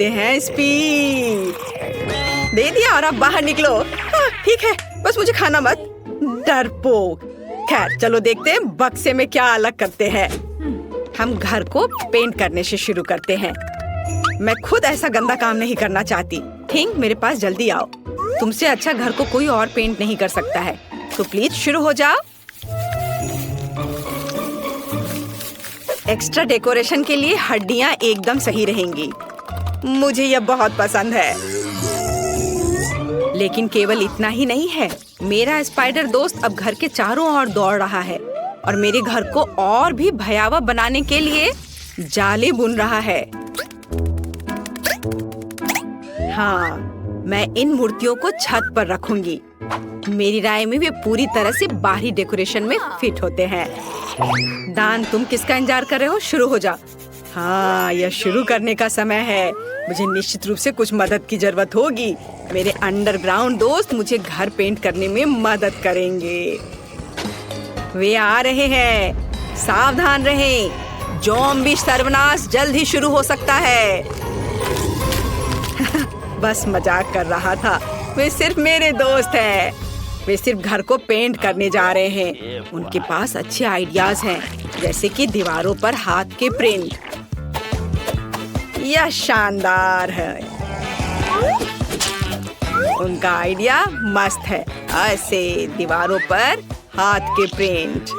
लेते हैं स्पीड। दे दिया और अब बाहर निकलो। ठीक है, बस मुझे खाना मत, डरपोक। खैर चलो देखते हैं बक्से में क्या अलग करते हैं। हम घर को पेंट करने से शुरू करते हैं। मैं खुद ऐसा गंदा काम नहीं करना चाहती। थिंग, मेरे पास जल्दी आओ। तुमसे अच्छा घर को कोई और पेंट नहीं कर सकता है, तो प्लीज शुरू हो जाओ। एक्स्ट्रा डेकोरेशन के लिए हड्डियां एकदम सही रहेंगी। मुझे यह बहुत पसंद है। लेकिन केवल इतना ही नहीं है, मेरा स्पाइडर दोस्त अब घर के चारों ओर दौड़ रहा है और मेरे घर को और भी भयावह बनाने के लिए जाले बुन रहा है। हाँ, मैं इन मूर्तियों को छत पर रखूंगी। मेरी राय में वे पूरी तरह से बाहरी डेकोरेशन में फिट होते हैं। दान, तुम किसका इंतजार कर रहे हो? शुरू हो जा। हाँ, यह शुरू करने का समय है। मुझे निश्चित रूप से कुछ मदद की जरूरत होगी। मेरे अंडरग्राउंड दोस्त मुझे घर पेंट करने में मदद करेंगे। वे आ रहे हैं, सावधान रहें। ज़ॉम्बी सर्वनाश जल्द ही शुरू हो सकता है। बस मजाक कर रहा था। वे सिर्फ मेरे दोस्त हैं। वे सिर्फ घर को पेंट करने जा रहे हैं। उनके पास अच्छे आइडियाज हैं, जैसे कि दीवारों पर हाथ के प्रिंट। यह शानदार है। उनका आइडिया मस्त है। ऐसे दीवारों पर हाथ के प्रिंट।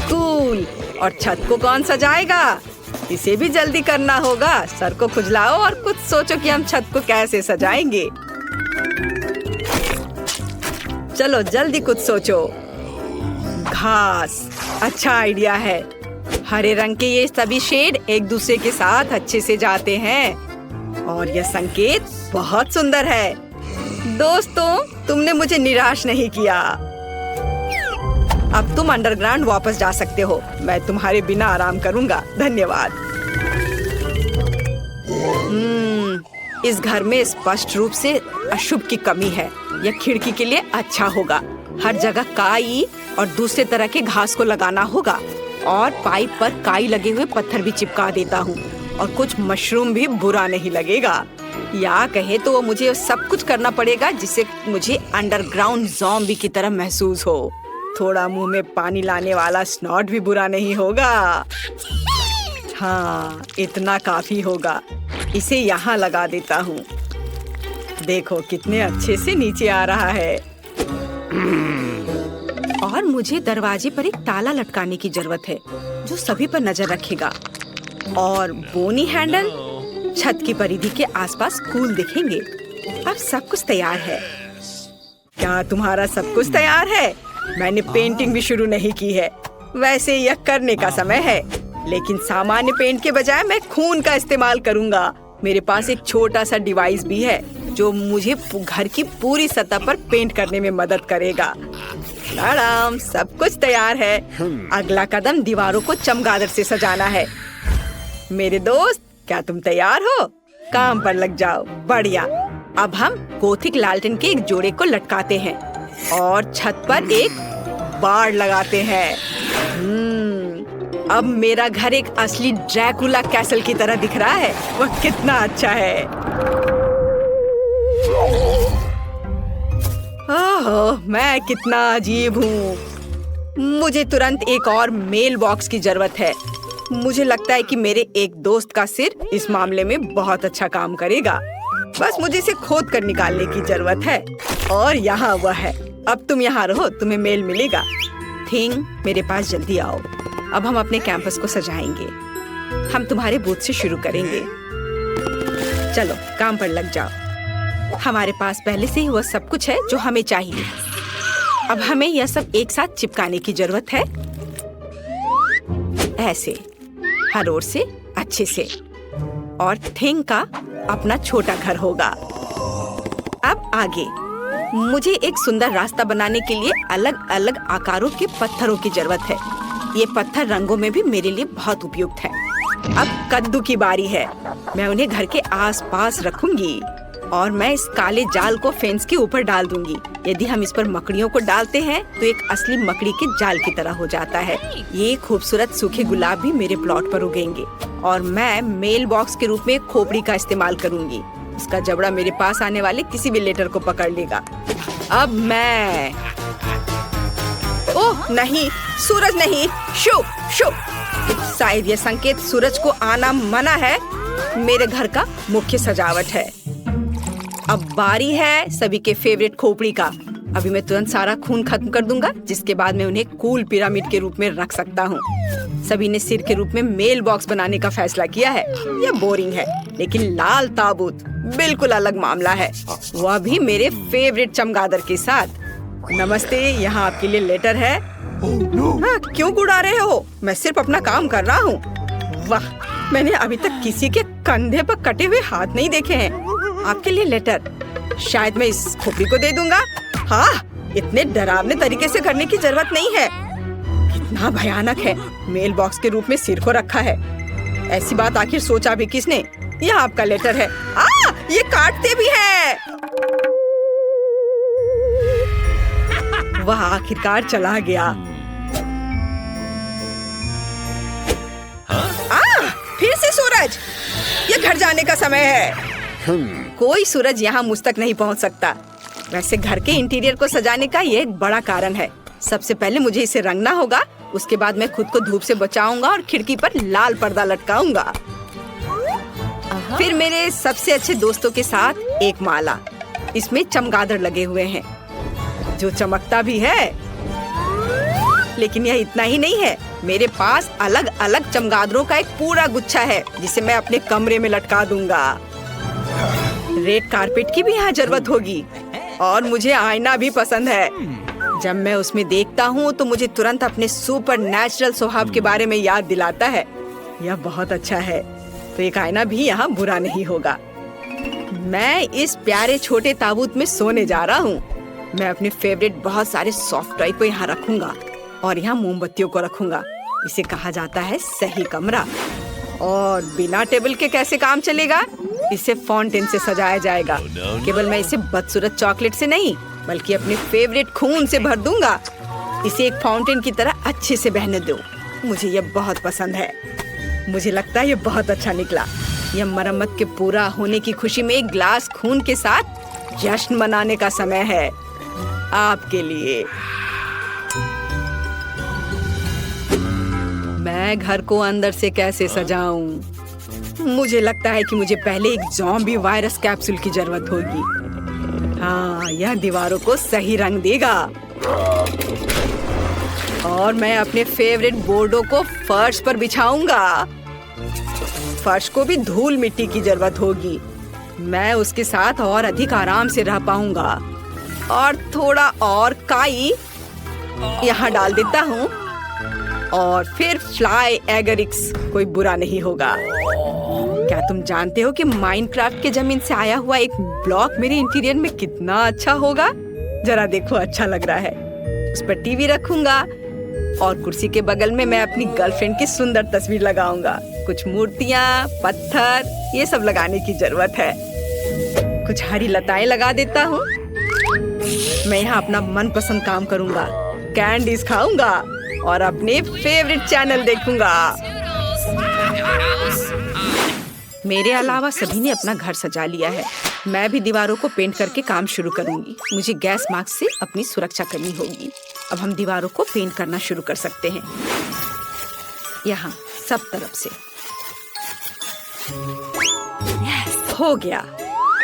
कूल। और छत को कौन सजाएगा? इसे भी जल्दी करना होगा। सर को खुजलाओ और कुछ सोचो कि हम छत को कैसे सजाएंगे। चलो जल्दी कुछ सोचो। घास, अच्छा आइडिया है। हरे रंग के ये सभी शेड एक दूसरे के साथ अच्छे से जाते हैं और यह संकेत बहुत सुंदर है। दोस्तों, तुमने मुझे निराश नहीं किया। अब तुम अंडरग्राउंड वापस जा सकते हो। मैं तुम्हारे बिना आराम करूंगा। धन्यवाद। इस घर में स्पष्ट रूप से अशुभ की कमी है। यह खिड़की के लिए अच्छा होगा। हर जगह काई और दूसरे तरह के घास को लगाना होगा और पाइप पर काई लगे हुए पत्थर भी चिपका देता हूँ और कुछ मशरूम भी बुरा नहीं लगेगा। या कहे तो मुझे सब कुछ करना पड़ेगा जिससे मुझे अंडरग्राउंड ज़ॉम्बी की तरह महसूस हो। थोड़ा मुंह में पानी लाने वाला स्नॉट भी बुरा नहीं होगा। हाँ, इतना काफी होगा। इसे यहाँ लगा देता हूँ। देखो कितने अच्छे से नीचे आ रहा है। और मुझे दरवाजे पर एक ताला लटकाने की जरूरत है जो सभी पर नजर रखेगा। और बोनी हैंडल छत की परिधि के आसपास कूल दिखेंगे। अब सब कुछ तैयार है। क्या तुम्हारा सब कुछ तैयार है? मैंने पेंटिंग भी शुरू नहीं की है। वैसे यह करने का समय है, लेकिन सामान्य पेंट के बजाय मैं खून का इस्तेमाल करूंगा। मेरे पास एक छोटा सा डिवाइस भी है जो मुझे घर की पूरी सतह पर पेंट करने में मदद करेगा। मैडम, सब कुछ तैयार है। अगला कदम दीवारों को चमगादड़ से सजाना है। मेरे दोस्त, क्या तुम तैयार हो? काम पर लग जाओ। बढ़िया। अब हम गोथिक लालटेन के एक जोड़े को लटकाते हैं और छत पर एक बाड़ लगाते हैं। अब मेरा घर एक असली ड्रैकुला कैसल की तरह दिख रहा है। वह कितना अच्छा है। ओह, मैं कितना अजीब हूँ। मुझे तुरंत एक और मेल बॉक्स की जरूरत है। मुझे लगता है कि मेरे एक दोस्त का सिर इस मामले में बहुत अच्छा काम करेगा। बस मुझे इसे खोद कर निकालने की जरूरत है। और यहाँ वह है। अब तुम यहाँ रहो, तुम्हें मेल मिलेगा। थिंग, मेरे पास जल्दी आओ। अब हम अपने कैंपस को सजाएंगे। हम तुम्हारे बूथ से शुरू करेंगे। चलो काम पर लग जाओ। हमारे पास पहले से ही वह सब कुछ है जो हमें चाहिए। अब हमें यह सब एक साथ चिपकाने की जरूरत है। ऐसे हर ओर से अच्छे से। और थिंग का अपना छोटा घर होगा। अब आगे मुझे एक सुंदर रास्ता बनाने के लिए अलग अलग आकारों के पत्थरों की जरूरत है। ये पत्थर रंगों में भी मेरे लिए बहुत उपयुक्त है। अब कद्दू की बारी है। मैं उन्हें घर के आसपास रखूंगी। और मैं इस काले जाल को फेंस के ऊपर डाल दूंगी। यदि हम इस पर मकड़ियों को डालते हैं तो एक असली मकड़ी के जाल की तरह हो जाता है। ये खूबसूरत सूखे गुलाब भी मेरे प्लॉट पर उगेंगे और मैं मेल बॉक्स के रूप में एक खोपड़ी का इस्तेमाल करूंगी। उसका जबड़ा मेरे पास आने वाले किसी भी लेटर को पकड़ लेगा। अब मैं ओह नहीं, सूरज नहीं, शो शो। शायद ये संकेत सूरज को आना मना है। मेरे घर का मुख्य सजावट है। अब बारी है सभी के फेवरेट खोपड़ी का। अभी मैं तुरंत सारा खून खत्म कर दूंगा, जिसके बाद मैं उन्हें कूल पिरामिड के रूप में रख सकता हूँ। सभी ने सिर के रूप में मेल बॉक्स बनाने का फैसला किया है। यह बोरिंग है, लेकिन लाल ताबूत बिल्कुल अलग मामला है, वह भी मेरे फेवरेट चमगादड़ के साथ। नमस्ते, यहाँ आपके लिए लेटर है। हाँ, क्यों गुड़ा रहे हो? मैं सिर्फ अपना काम कर रहा हूँ। वाह, मैंने अभी तक किसी के कंधे पर कटे हुए हाथ नहीं देखे हैं। आपके लिए लेटर। शायद मैं इस खोपड़ी को दे दूंगा। हाँ, इतने डरावने तरीके से करने की जरूरत नहीं है। कितना भयानक है, मेल बॉक्स के रूप में सिर को रखा है। ऐसी बात आखिर सोचा भी किसने? यह आपका लेटर है। ये काटते भी हैं। वह आखिरकार चला गया। फिर से सूरज, ये घर जाने का समय है। कोई सूरज यहाँ मुझ तक नहीं पहुँच सकता। वैसे घर के इंटीरियर को सजाने का ये एक बड़ा कारण है। सबसे पहले मुझे इसे रंगना होगा, उसके बाद मैं खुद को धूप से बचाऊंगा और खिड़की पर लाल पर्दा लटकाऊंगा। फिर मेरे सबसे अच्छे दोस्तों के साथ एक माला। इसमें चमगादड़ लगे हुए हैं, जो चमकता भी है। लेकिन यह इतना ही नहीं है, मेरे पास अलग अलग चमगादड़ों का एक पूरा गुच्छा है, जिसे मैं अपने कमरे में लटका दूंगा। रेड कारपेट की भी यहाँ जरूरत होगी और मुझे आईना भी पसंद है। जब मैं उसमें देखता हूँ तो मुझे तुरंत अपने सुपर नेचुरल स्वभाव के बारे में याद दिलाता है। यह बहुत अच्छा है, तो एक आईना भी यहाँ बुरा नहीं होगा। मैं इस प्यारे छोटे ताबूत में सोने जा रहा हूँ। मैं अपने फेवरेट बहुत सारे सॉफ्ट टॉय को यहाँ रखूंगा और यहाँ मोमबत्तियों को रखूंगा। इसे कहा जाता है सही कमरा। और बिना टेबल के कैसे काम चलेगा? इसे फाउंटेन से सजाया जाएगा। केवल मैं इसे बदसूरत चॉकलेट से नहीं, बल्कि अपने फेवरेट खून से भर दूंगा। इसे एक फाउंटेन की तरह अच्छे से बहने दो। मुझे यह बहुत पसंद है। मुझे लगता है ये बहुत अच्छा निकला। यह मरम्मत के पूरा होने की खुशी में एक ग्लास खून के साथ जश्न मनाने का समय है। आपके लिए। मैं घर को अंदर से कैसे सजाऊं? मुझे लगता है कि मुझे पहले एक ज़ॉम्बी वायरस कैप्सूल की जरूरत होगी। हाँ, यह दीवारों को सही रंग देगा। और मैं अपने फेवरेट बोर्डों को फर्श पर बिछाऊंगा। फर्श को भी धूल मिट्टी की जरूरत होगी। मैं उसके साथ और अधिक आराम से रह पाऊंगा। और थोड़ा और काई यहाँ डाल देता हूँ। और फिर फ्लाई एगरिक्स, कोई बुरा नहीं होगा। क्या तुम जानते हो कि माइनक्राफ्ट के जमीन से आया हुआ एक ब्लॉक मेरे इंटीरियर में कितना अच्छा होगा? जरा देखो, अच्छा लग रहा है। उस पर टीवी रखूंगा और कुर्सी के बगल में मैं अपनी गर्लफ्रेंड की सुंदर तस्वीर लगाऊंगा। कुछ मूर्तियाँ, पत्थर, ये सब लगाने की जरूरत है। कुछ हरी लताएं लगा देता हूँ। मैं यहाँ अपना मनपसंद काम करूंगा, कैंडीज खाऊंगा और अपने फेवरेट चैनल देखूंगा। मेरे अलावा सभी ने अपना घर सजा लिया है। मैं भी दीवारों को पेंट करके काम शुरू करूंगी। मुझे गैस मास्क से अपनी सुरक्षा करनी होगी। अब हम दीवारों को पेंट करना शुरू कर सकते हैं, यहाँ सब तरफ से। हो गया।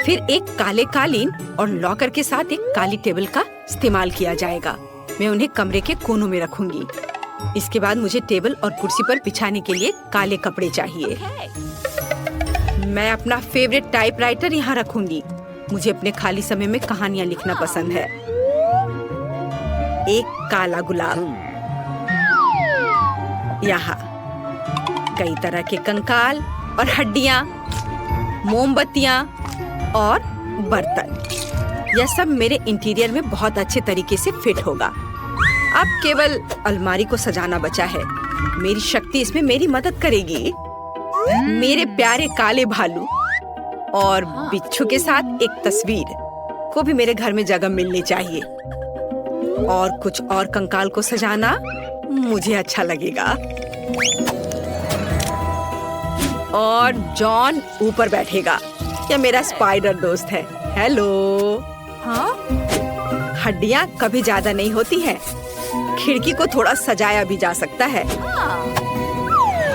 फिर एक काले कालीन और लॉकर के साथ एक काली टेबल का इस्तेमाल किया जाएगा। मैं उन्हें कमरे के कोनों में रखूंगी। इसके बाद मुझे टेबल और कुर्सी पर बिछाने के लिए काले कपड़े चाहिए। मैं अपना फेवरेट टाइपराइटर यहाँ रखूंगी। मुझे अपने खाली समय में कहानियाँ लिखना पसंद है। एक काला गुलाब, यहाँ कई तरह के कंकाल और हड्डियाँ, मोमबत्तियाँ और बर्तन। यह सब मेरे इंटीरियर में बहुत अच्छे तरीके से फिट होगा। अब केवल अलमारी को सजाना बचा है। मेरी शक्ति इसमें मेरी मदद करेगी। मेरे प्यारे काले भालू और बिच्छू के साथ एक तस्वीर को भी मेरे घर में जगह मिलनी चाहिए। और कुछ और कंकाल को सजाना मुझे अच्छा लगेगा। और जॉन ऊपर बैठेगा। यह मेरा स्पाइडर दोस्त है। हेलो। हाँ? हड्डियाँ कभी ज्यादा नहीं होती हैं। खिड़की को थोड़ा सजाया भी जा सकता है।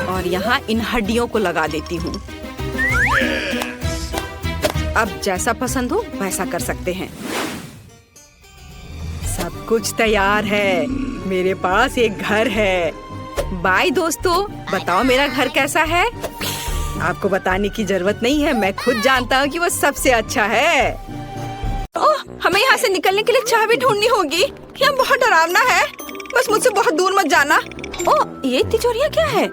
और यहाँ इन हड्डियों को लगा देती हूँ। अब जैसा पसंद हो वैसा कर सकते हैं। सब कुछ तैयार है। मेरे पास एक घर है। बाय दोस्तों, बताओ मेरा घर कैसा है? आपको बताने की जरूरत नहीं है, मैं खुद जानता हूँ कि वो सबसे अच्छा है। ओह, हमें यहाँ से निकलने के लिए चाबी ढूंढनी होगी। यहाँ बहुत डरावना है। बस मुझसे बहुत दूर मत जाना। ओह, ये तिजोरियाँ क्या है?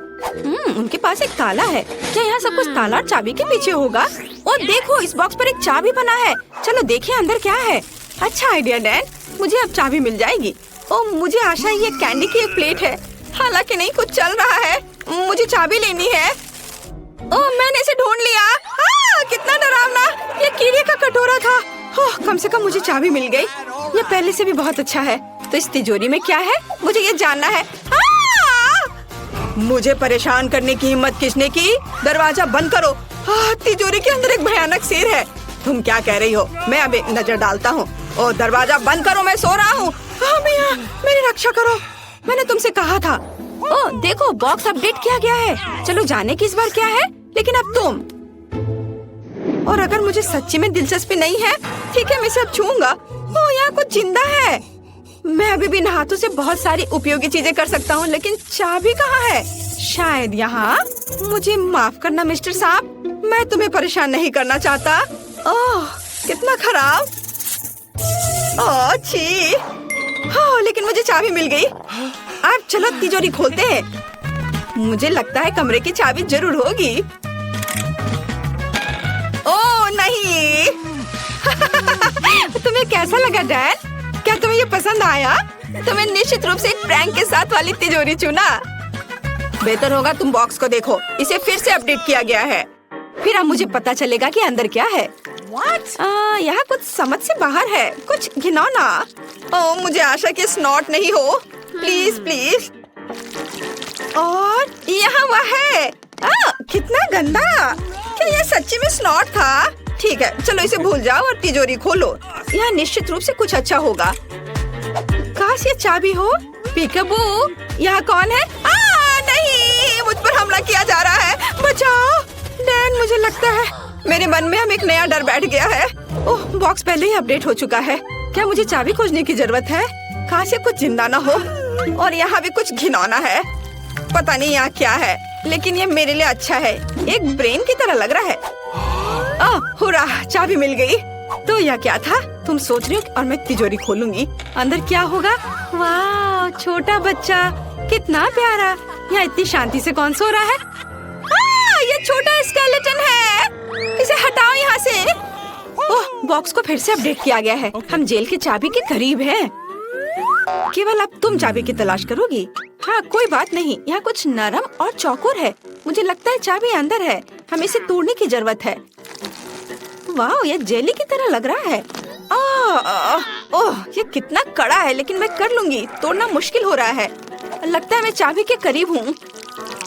उनके पास एक ताला है। क्या यहाँ सब कुछ ताला और चाबी के पीछे होगा? और देखो, इस बॉक्स पर एक चाबी बना है। चलो देखिए अंदर क्या है। अच्छा आइडिया डैन, मुझे अब चाबी मिल जाएगी। ओह, मुझे आशा है ये कैंडी की एक प्लेट है। हालांकि नहीं कुछ चल रहा है। मुझे चाबी लेनी है। ओह, मैंने इसे ढूंढ लिया। कितना डरावना। ये कीड़े का कटोरा था। ओह, कम से कम मुझे चाबी मिल गई। ये पहले से भी बहुत अच्छा है। तो इस तिजोरी में क्या है? मुझे ये जानना है। मुझे परेशान करने की हिम्मत किसने की? दरवाजा बंद करो। तिजोरी के अंदर एक भयानक शेर है। तुम क्या कह रही हो? मैं अब एक नजर डालता हूँ। ओह, दरवाजा बंद करो, मैं सो रहा हूँ। मियां, मेरी रक्षा करो। मैंने तुमसे कहा था। ओह, देखो बॉक्स अपडेट किया गया है। चलो जाने की इस बार क्या है। लेकिन अब तुम। और अगर मुझे सच्ची में दिलचस्पी नहीं है, ठीक है, मैं इसे अब छूऊंगा। ओह, यहाँ कुछ जिंदा है। मैं अभी भी इन हाथों से बहुत सारी उपयोगी चीजें कर सकता हूँ, लेकिन चाबी कहाँ है? शायद यहाँ। मुझे माफ करना मिस्टर साहब, मैं तुम्हें परेशान नहीं करना चाहता। ओह, कितना खराब। ओह, छी। हाँ, लेकिन मुझे चाबी मिल गई। अब चलो तिजोरी खोलते हैं। मुझे लगता है कमरे की चाबी जरूर होगी। ओह नहीं। तुम्हें कैसा लगा डैन? क्या तुम्हें ये पसंद आया? तुम्हें निश्चित रूप से एक प्रैंक के साथ वाली तिजोरी चुना। बेहतर होगा तुम बॉक्स को देखो। इसे फिर से अपडेट किया गया है। फिर अब मुझे पता चलेगा कि अंदर क्या है। यहाँ कुछ समझ से बाहर है। कुछ घिनौना। ओह, मुझे आशा कि स्नॉट नहीं हो। Please please. और यहाँ वह है। कितना गंदा। क्या ये सच्ची में स्नॉट था? ठीक है, चलो इसे भूल जाओ और तिजोरी खोलो। यहाँ निश्चित रूप से कुछ अच्छा होगा। काश ये चाबी हो। पीकाबू, यहाँ कौन है? नहीं, मुझ पर हमला किया जा रहा है। बचाओ डैन, मुझे लगता है मेरे मन में अब एक नया डर बैठ गया है। ओह, बॉक्स पहले ही अपडेट हो चुका है। क्या मुझे चाबी खोजने की जरूरत है? काश ये कुछ जिंदा ना हो। और यहाँ भी कुछ घिनौना है। पता नहीं यहाँ क्या है, लेकिन ये मेरे लिए अच्छा है। एक ब्रेन की तरह लग रहा है। हुर्रा, चाबी मिल गई। तो यह क्या था? तुम सोच रही हो और मैं तिजोरी खोलूंगी। अंदर क्या होगा? वाह, छोटा बच्चा, कितना प्यारा। यहाँ इतनी शांति से कौन सो रहा है? ये छोटा स्केलेटन है। इसे हटाओ यहाँ से। ओह, बॉक्स को फिर से अपडेट किया गया है। हम जेल की चाबी के करीब हैं। केवल अब तुम चाबी की तलाश करोगी। हाँ, कोई बात नहीं। यहाँ कुछ नरम और चौकोर है। मुझे लगता है चाबी अंदर है। हमें इसे तोड़ने की जरूरत है। वाह, ये जेली की तरह लग रहा है। ओह, ये कितना कड़ा है, लेकिन मैं कर लूंगी। तोड़ना मुश्किल हो रहा है। लगता है मैं चाबी के करीब हूँ।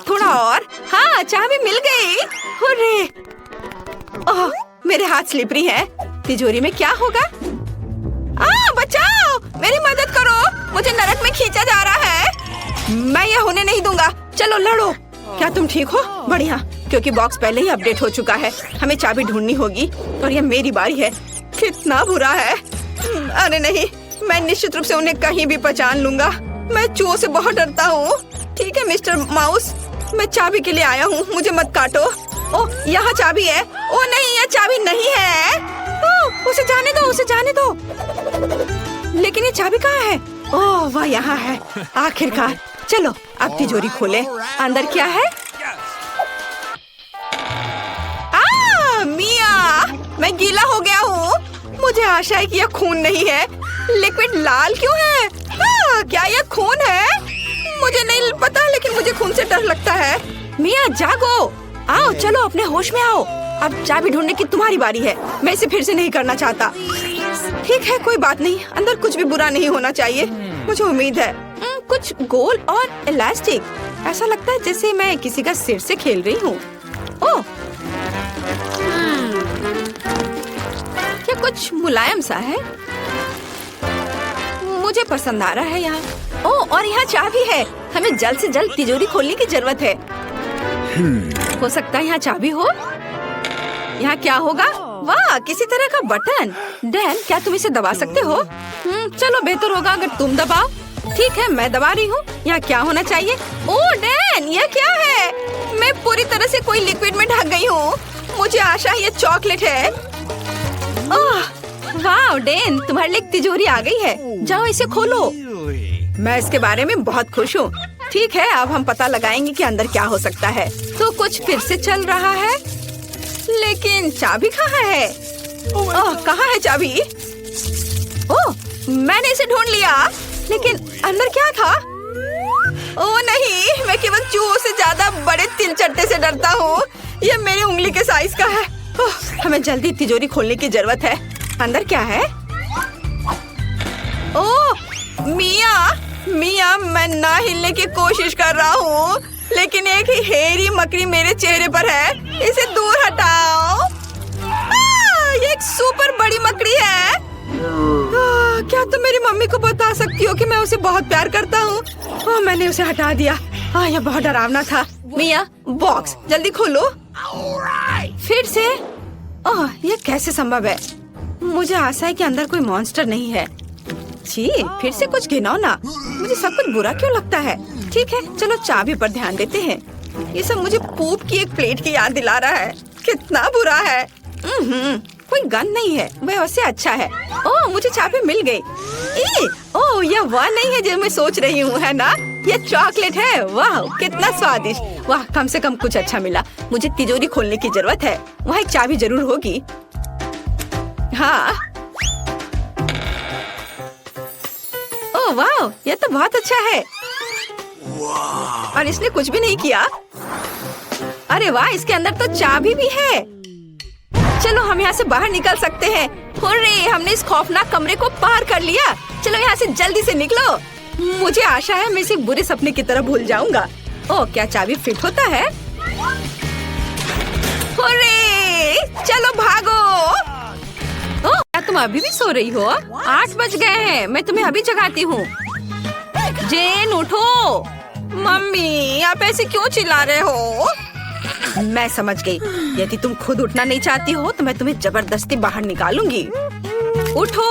थोड़ा और। हाँ, चाबी मिल गई। हुर्रे। ओह, मेरे हाथ स्लिपरी हैं। तिजोरी में क्या होगा? बचाओ, मेरी मदद करो। मुझे नरक में खींचा जा रहा है। मैं ये होने नहीं दूंगा। चलो लड़ो। क्या तुम ठीक हो? बढ़िया, क्योंकि बॉक्स पहले ही अपडेट हो चुका है। हमें चाबी ढूंढनी होगी और यह मेरी बारी है। कितना बुरा है। अरे नहीं, मैं निश्चित रूप से उन्हें कहीं भी पहचान लूंगा। मैं चूहों से बहुत डरता हूँ। ठीक है मिस्टर माउस, मैं चाबी के लिए आया हूँ। मुझे मत काटो। ओह, यहाँ चाबी है। ओह नहीं, यह चाबी नहीं है। ओह, उसे जाने दो, उसे जाने दो। लेकिन ये चाबी कहाँ है? ओह, वह यहाँ है। आखिरकार। चलो अब तिजोरी खोले। अंदर क्या है? मिया, मैं गीला हो गया हूँ। मुझे आशा है कि यह खून नहीं है। लिक्विड लाल क्यों है? क्या यह खून है? मुझे नहीं पता, लेकिन मुझे खून से डर लगता है। मिया जागो। आओ चलो अपने होश में आओ। अब चाबी ढूंढने की तुम्हारी बारी है। मैं इसे फिर से नहीं करना चाहता। ठीक है कोई बात नहीं, अंदर कुछ भी बुरा नहीं होना चाहिए। मुझे उम्मीद है कुछ गोल और इलास्टिक। ऐसा लगता है जैसे मैं किसी का सिर से खेल रही हूँ। ओह क्या कुछ मुलायम सा है। मुझे पसंद आ रहा है यहाँ। ओह और यहाँ चाबी है। हमें जल्द से जल्द तिजोरी खोलने की जरूरत है। हो सकता है यहाँ चाबी हो। यहाँ क्या होगा? वाह किसी तरह का बटन। डैन क्या तुम इसे दबा सकते हो? चलो बेहतर होगा अगर तुम दबाओ। ठीक है मैं दबा रही हूँ। यहाँ क्या होना चाहिए? ओह डैन यह क्या है? मैं पूरी तरह से कोई लिक्विड में ढक गई हूँ। मुझे आशा है ये चॉकलेट है। ओह वाह डैन तुम्हारे लिए तिजोरी आ गई है। जाओ इसे खोलो। मैं इसके बारे में बहुत खुश हूँ। ठीक है अब हम पता लगाएंगे कि अंदर क्या हो सकता है। तो कुछ फिर से चल रहा है लेकिन चाबी कहाँ है? ओह कहाँ है चाबी? ओह मैंने इसे ढूंढ लिया लेकिन अंदर क्या था? ओह नहीं मैं केवल चूहों से ज्यादा बड़े तिलचट्टे से डरता हूँ। यह मेरी उंगली के साइज का है। ओह हमें जल्दी तिजोरी खोलने की जरूरत है। अंदर क्या है? ओह मिया मैं ना हिलने की कोशिश कर रहा हूँ लेकिन एक ही हेरी मकड़ी मेरे चेहरे पर है। इसे दूर हटाओ। ये एक सुपर बड़ी मकड़ी है। क्या तुम मेरी मम्मी को बता सकती हो कि मैं उसे बहुत प्यार करता हूँ? मैंने उसे हटा दिया। यह बहुत डरावना था। मिया बॉक्स जल्दी खोलो। फिर से? यह कैसे संभव है? मुझे आशा है कि अंदर कोई मॉन्स्टर नहीं है। जी फिर से कुछ घिनौना। मुझे सब कुछ बुरा क्यों लगता है? ठीक है चलो चाबी पर ध्यान देते हैं। ये सब मुझे पूप की एक प्लेट की याद दिला रहा है। कितना बुरा है। कोई गन नहीं है वैसे अच्छा है। ओह मुझे चाबी मिल गई। ओह यह वह नहीं है जो मैं सोच रही हूँ है ना? यह चॉकलेट है। वाह कितना स्वादिष्ट। वाह कम से कम कुछ अच्छा मिला। मुझे तिजोरी खोलने की जरूरत है। वहाँ एक चाबी जरूर होगी। हाँ ओह वाह यह तो बहुत अच्छा है। और इसने कुछ भी नहीं किया। अरे वाह इसके अंदर तो चाबी भी है। चलो हम यहाँ से बाहर निकल सकते हैं। हुर्रे हमने इस खौफनाक कमरे को पार कर लिया। चलो यहाँ से जल्दी से निकलो। मुझे आशा है मैं इसे बुरे सपने की तरह भूल जाऊंगा। ओह क्या चाबी फिट होता है? हुर्रे चलो भागो। ओह क्या तुम अभी भी सो रही हो? 8 बज गए हैं। मैं तुम्हें अभी जगाती हूँ। जेन उठो। मम्मी आप ऐसे क्यों चिल्ला रहे हो? मैं समझ गई। यदि तुम खुद उठना नहीं चाहती हो तो मैं तुम्हें जबरदस्ती बाहर निकालूंगी। उठो।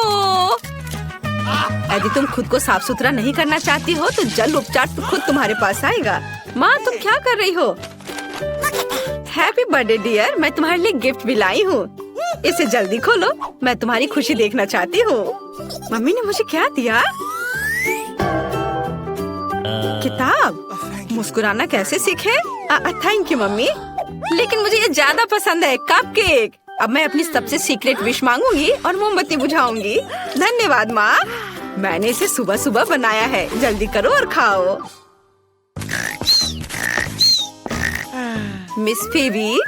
यदि तुम खुद को साफ सुथरा नहीं करना चाहती हो तो जल उपचार तो खुद तुम्हारे पास आएगा। माँ तुम क्या कर रही हो? Happy birthday dear. मैं तुम्हारे लिए गिफ्ट भी लाई हूँ। इसे जल्दी खोलो। मैं तुम्हारी खुशी देखना चाहती हूँ। मम्मी ने मुझे क्या दिया? किताब। मुस्कुराना कैसे सीखे? Thank you mummy. लेकिन मुझे ये ज्यादा पसंद है कपकेक। अब मैं अपनी सबसे सीक्रेट विश मांगूंगी और मोमबत्ती बुझाऊंगी। धन्यवाद माँ। मैंने इसे सुबह सुबह बनाया है। जल्दी करो और खाओ। मिस फेबी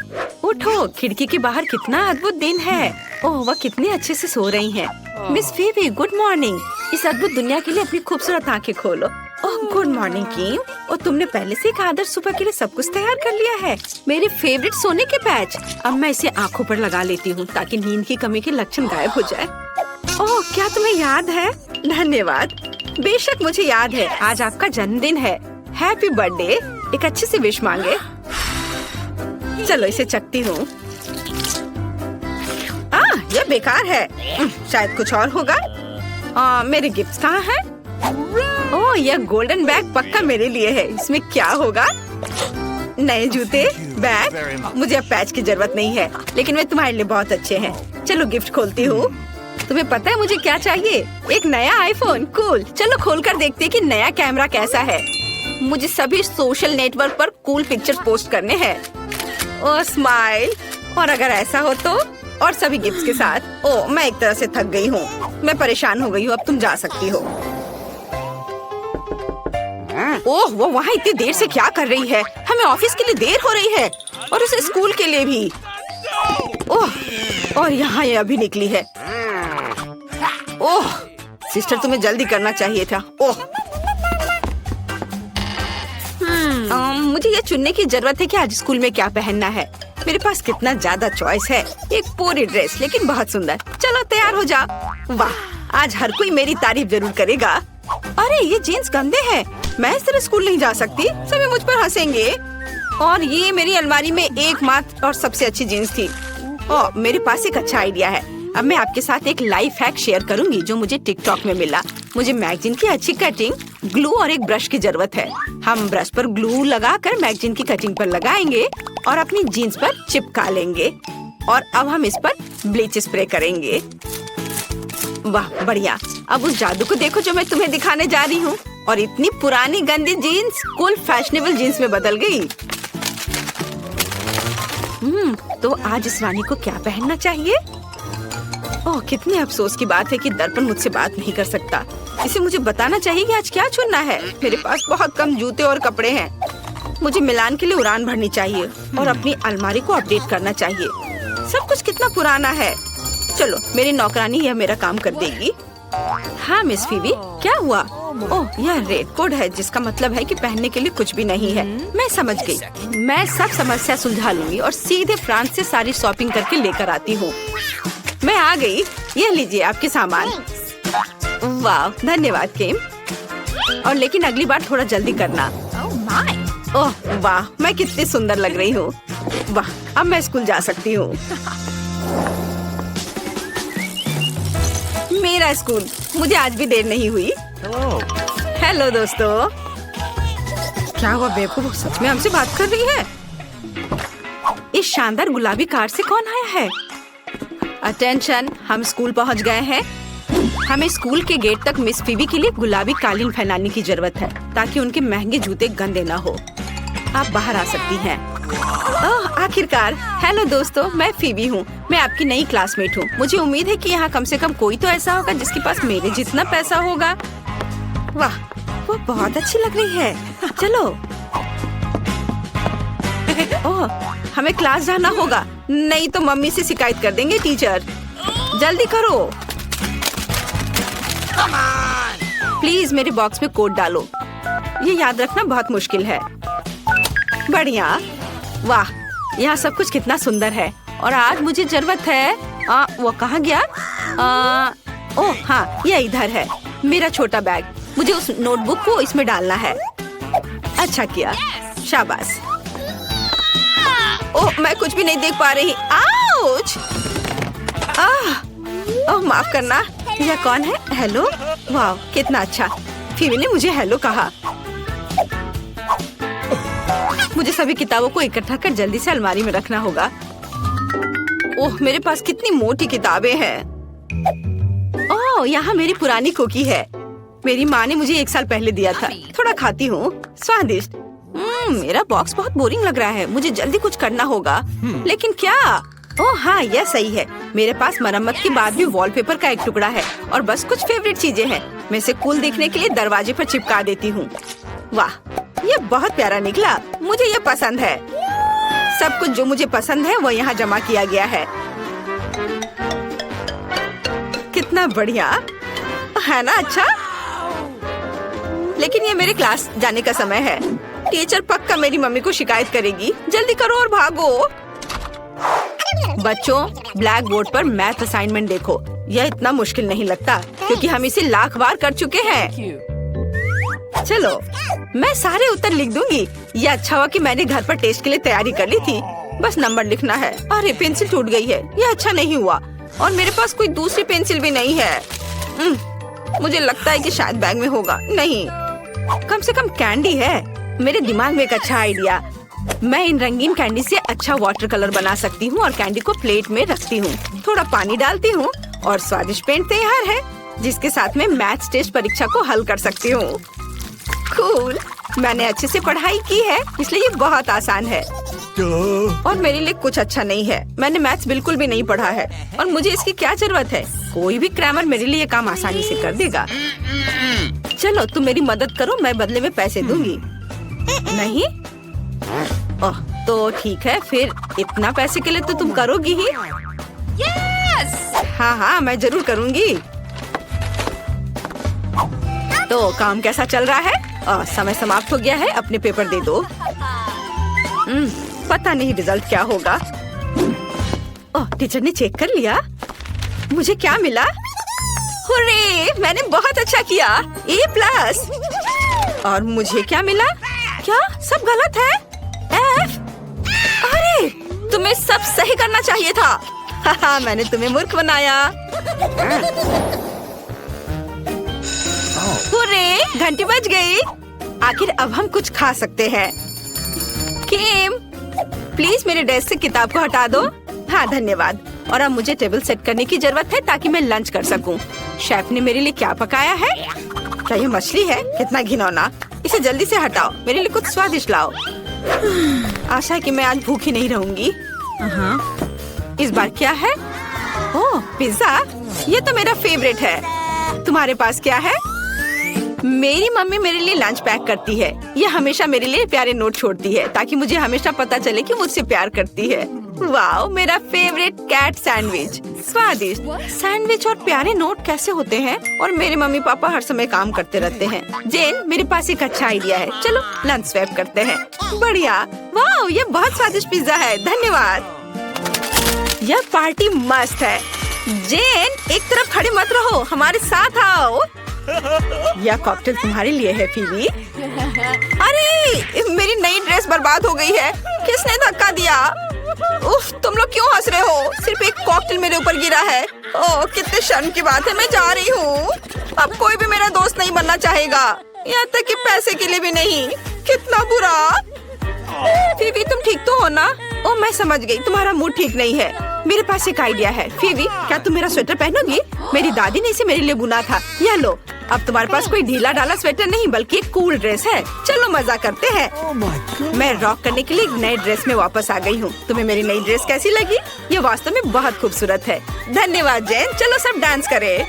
उठो। खिड़की के बाहर कितना अद्भुत दिन है। ओह वह कितने अच्छे से सो रही हैं। Miss फेबी good morning. इस अद्भुत दुनिया के लिए अपनी खूबसूरत आंखें खोलो। ओह गुड मॉर्निंग किम। और तुमने पहले से एक आदर्श सुबह के लिए सब कुछ तैयार कर लिया है। मेरे फेवरेट सोने के पैच। अब मैं इसे आँखों पर लगा लेती हूँ ताकि नींद की कमी के लक्षण गायब हो जाए। ओह क्या तुम्हें याद है? धन्यवाद। बेशक मुझे याद है। आज आपका जन्मदिन है। Happy birthday. एक अच्छे से विश मांगे। चलो इसे चखती हूँ। यह बेकार है। शायद कुछ और होगा। मेरे गिफ्ट्स कहाँ हैं? ओह यह गोल्डन बैग पक्का मेरे लिए है। इसमें क्या होगा? नए जूते, बैग। मुझे अब पैच की जरूरत नहीं है लेकिन वे तुम्हारे लिए बहुत अच्छे हैं। चलो गिफ्ट खोलती हूँ। तुम्हें पता है मुझे क्या चाहिए? एक नया आईफोन। कूल। चलो खोलकर देखते हैं कि नया कैमरा कैसा है। मुझे सभी सोशल नेटवर्क पर कूल पिक्चर पोस्ट करने हैं। ओह स्माइल। और अगर ऐसा हो तो? और सभी गिफ्ट्स के साथ। ओह मैं एक तरह से थक गई हूँ। मैं परेशान हो गई हूँ। अब तुम जा सकती हो। ओह वो वहाँ इतनी देर से क्या कर रही है? हमें ऑफिस के लिए देर हो रही है। और उसे स्कूल के लिए भी। ओह, और यहाँ ये अभी निकली है। ओह सिस्टर, तुम्हें जल्दी करना चाहिए था। ओह मुझे ये चुनने की जरूरत है कि आज स्कूल में क्या पहनना है। मेरे पास कितना ज्यादा चॉइस है। एक पूरी ड्रेस, लेकिन बहुत सुंदर। चलो तैयार हो जा। वाह, आज हर कोई मेरी तारीफ जरूर करेगा। अरे ये जीन्स गंदे हैं, मैं इस तरह स्कूल नहीं जा सकती, सभी मुझ पर हंसेंगे। और ये मेरी अलमारी में एकमात्र और सबसे अच्छी जीन्स थी। ओह, मेरे पास एक अच्छा आइडिया है। अब मैं आपके साथ एक लाइफ हैक शेयर करूंगी जो मुझे टिकटॉक में मिला। मुझे मैगजीन की अच्छी कटिंग, ग्लू और एक ब्रश की जरूरत है। हम ब्रश पर ग्लू लगाकर मैगजीन की कटिंग पर लगाएंगे और अपनी जीन्स पर चिपका लेंगे। और अब हम इस पर ब्लीच स्प्रे करेंगे। वाह बढ़िया। अब उस जादू को देखो जो मैं तुम्हें दिखाने जा रही हूँ। और इतनी पुरानी गंदी जीन्स कूल फैशनेबल जीन्स में बदल गई। तो आज इस रानी को क्या पहनना चाहिए? ओह, कितने अफसोस की बात है कि दर्पण मुझसे बात नहीं कर सकता। इसे मुझे बताना चाहिए कि आज क्या चुनना है। मेरे पास बहुत कम जूते और कपड़े हैं। मुझे मिलान के लिए उड़ान भरनी चाहिए और अपनी अलमारी को अपडेट करना चाहिए। सब कुछ कितना पुराना है। चलो, मेरी नौकरानी यह मेरा काम कर देगी। हाँ मिस फीबी, क्या हुआ? ओह, यह रेड कोड है, जिसका मतलब है कि पहनने के लिए कुछ भी नहीं है। मैं समझ गई। मैं सब समस्या सुलझा लूंगी और सीधे फ्रांस से सारी शॉपिंग करके लेकर आती हूँ। मैं आ गई। ये लीजिए आपके सामान। वाह, धन्यवाद केम। और लेकिन अगली बार थोड़ा जल्दी करना। ओह वाह, मैं कितनी सुंदर लग रही हूँ। वाह, अब मैं स्कूल जा सकती हूँ। मेरा स्कूल, मुझे आज भी देर नहीं हुई। हेलो दोस्तों। क्या हुआ बेवकूफ, सच में हमसे बात कर रही है? इस शानदार गुलाबी कार से कौन आया है? अटेंशन, हम स्कूल पहुंच गए हैं। हमें स्कूल के गेट तक मिस फीबी के लिए गुलाबी कालीन फैलाने की जरूरत है ताकि उनके महंगे जूते गंदे ना हो। आप बाहर आ सकती हैं। ओह, आखिरकार। हेलो दोस्तों, मैं फीबी हूँ। मैं आपकी नई क्लासमेट हूँ। मुझे उम्मीद है कि यहाँ कम से कम कोई तो ऐसा होगा जिसके पास मेरे जितना पैसा होगा। वाह, वो बहुत अच्छी लग रही है। चलो। ओह, हमें क्लास जाना होगा, नहीं तो मम्मी से शिकायत कर देंगे टीचर। जल्दी करो। प्लीज मेरे बॉक्स में कोड डालो। ये याद रखना बहुत मुश्किल है। बढ़िया। वाह, यहाँ सब कुछ कितना सुंदर है। और आज मुझे जरूरत है। वो कहाँ गया? ओह हाँ, ये इधर है। मेरा छोटा बैग। मुझे उस नोटबुक को इसमें डालना है। अच्छा किया, शाबाश। ओह, मैं कुछ भी नहीं देख पा रही। आउच! ओह, माफ करना। यह कौन है? हेलो। वाह, कितना अच्छा। फीबी ने मुझे हेलो कहा। मुझे सभी किताबों को इकट्ठा कर जल्दी से अलमारी में रखना होगा। ओह, मेरे पास कितनी मोटी किताबें हैं। ओह, यहाँ मेरी पुरानी कुकी है। मेरी माँ ने मुझे 1 साल पहले दिया था। थोड़ा खाती हूँ। स्वादिष्ट। मेरा बॉक्स बहुत बोरिंग लग रहा है। मुझे जल्दी कुछ करना होगा। लेकिन क्या? ओह हाँ, यह सही है। मेरे पास मरम्मत के बाद भी वॉलपेपर का एक टुकड़ा है और बस कुछ फेवरेट चीजें हैं। मैं इसे कूल दिखने के लिए दरवाजे पर चिपका देती हूँ। वाह, ये बहुत प्यारा निकला। मुझे ये पसंद है। सब कुछ जो मुझे पसंद है वो यहाँ जमा किया गया है। कितना बढ़िया है ना? अच्छा, लेकिन ये मेरे क्लास जाने का समय है। टीचर पक्का मेरी मम्मी को शिकायत करेगी। जल्दी करो और भागो। बच्चों, ब्लैक बोर्ड पर मैथ असाइनमेंट देखो। यह इतना मुश्किल नहीं लगता क्योंकि हम इसे लाख बार कर चुके हैं। चलो, मैं सारे उत्तर लिख दूंगी। ये अच्छा हुआ कि मैंने घर पर टेस्ट के लिए तैयारी कर ली थी। बस नंबर लिखना है। अरे, पेंसिल टूट गई है। यह अच्छा नहीं हुआ। और मेरे पास कोई दूसरी पेंसिल भी नहीं है। मुझे लगता है कि शायद बैग में होगा। नहीं, कम से कम कैंडी है। मेरे दिमाग में एक अच्छा आइडिया। मैं इन रंगीन कैंडी से अच्छा वाटर कलर बना सकती हूँ और कैंडी को प्लेट में रखती हूँ। थोड़ा पानी डालती हूँ और स्वादिष्ट पेंट तैयार है, जिसके साथ में मैथ्स टेस्ट परीक्षा को हल कर सकती हूँ। कूल। मैंने अच्छे से पढ़ाई की है, इसलिए ये बहुत आसान है। और मेरे लिए कुछ अच्छा नहीं है। मैंने मैथ्स बिल्कुल भी नहीं पढ़ा है और मुझे इसकी क्या जरूरत है। कोई भी क्रैमर मेरे लिए काम आसानी से कर देगा। चलो, तुम मेरी मदद करो, मैं बदले में पैसे दूंगी। नहीं? ओह, तो ठीक है, फिर इतना पैसे के लिए तो तुम करोगी ही। हाँ हाँ, मैं जरूर करूँगी। तो काम कैसा चल रहा है? समय समाप्त हो गया है, अपने पेपर दे दो। पता नहीं रिजल्ट क्या होगा। टीचर ने चेक कर लिया। मुझे क्या मिला? हुर्रे, मैंने बहुत अच्छा किया, A+। और मुझे क्या मिला? क्या सब गलत है? F? अरे, तुम्हें सब सही करना चाहिए था। हाँ, मैंने तुम्हें मूर्ख बनाया। हुर्रे, घंटी बज गई। आखिर अब हम कुछ खा सकते हैं। किम, प्लीज मेरे डेस्क से किताब को हटा दो। हाँ धन्यवाद। और अब मुझे टेबल सेट करने की जरूरत है ताकि मैं लंच कर सकूं। शेफ ने मेरे लिए क्या पकाया है? क्या ये मछली है? कितना घिनौना। इसे जल्दी से हटाओ, मेरे लिए कुछ स्वादिष्ट लाओ। आशा है कि मैं आज भूखी नहीं रहूंगी। इस बार क्या है? ओह, पिज्जा। ये तो मेरा फेवरेट है। तुम्हारे पास क्या है? मेरी मम्मी मेरे लिए लंच पैक करती है। ये हमेशा मेरे लिए प्यारे नोट छोड़ती है ताकि मुझे हमेशा पता चले कि मुझसे प्यार करती है। वाओ, मेरा फेवरेट कैट सैंडविच। स्वादिष्ट सैंडविच और प्यारे नोट कैसे होते हैं? और मेरे मम्मी पापा हर समय काम करते रहते हैं। जेन, मेरे पास एक अच्छा आइडिया है। चलो लंच स्वैप करते हैं। बढ़िया। वाओ, ये बहुत स्वादिष्ट पिज्जा है। धन्यवाद। यह पार्टी मस्त है। जेन, एक तरफ खड़े मत रहो, हमारे साथ आओ। यह कॉकटेल तुम्हारे लिए है फीबी। अरे, मेरी नई ड्रेस बर्बाद हो गई है। किसने धक्का दिया? उफ, तुम लोग क्यों हंस रहे हो? सिर्फ एक कॉकटेल मेरे ऊपर गिरा है। ओह, कितने शर्म की बात है। मैं जा रही हूँ। अब कोई भी मेरा दोस्त नहीं बनना चाहेगा, यहाँ तक कि पैसे के लिए भी नहीं। कितना बुरा। फीबी, तुम ठीक तो हो ना? ओह, मैं समझ गई, तुम्हारा मूड ठीक नहीं है। मेरे पास एक आइडिया है। फीबी, क्या तुम मेरा स्वेटर पहनोगी? मेरी दादी ने इसे मेरे लिए बुना था। यह लो। अब तुम्हारे पास कोई ढीला ढाला स्वेटर नहीं बल्कि एक कूल ड्रेस है। चलो मजा करते हैं। मैं रॉक करने के लिए एक नए ड्रेस में वापस आ गई हूँ। तुम्हें मेरी नई ड्रेस कैसी लगी? ये वास्तव में बहुत खूबसूरत है। धन्यवाद जैन। चलो सब डांस करें।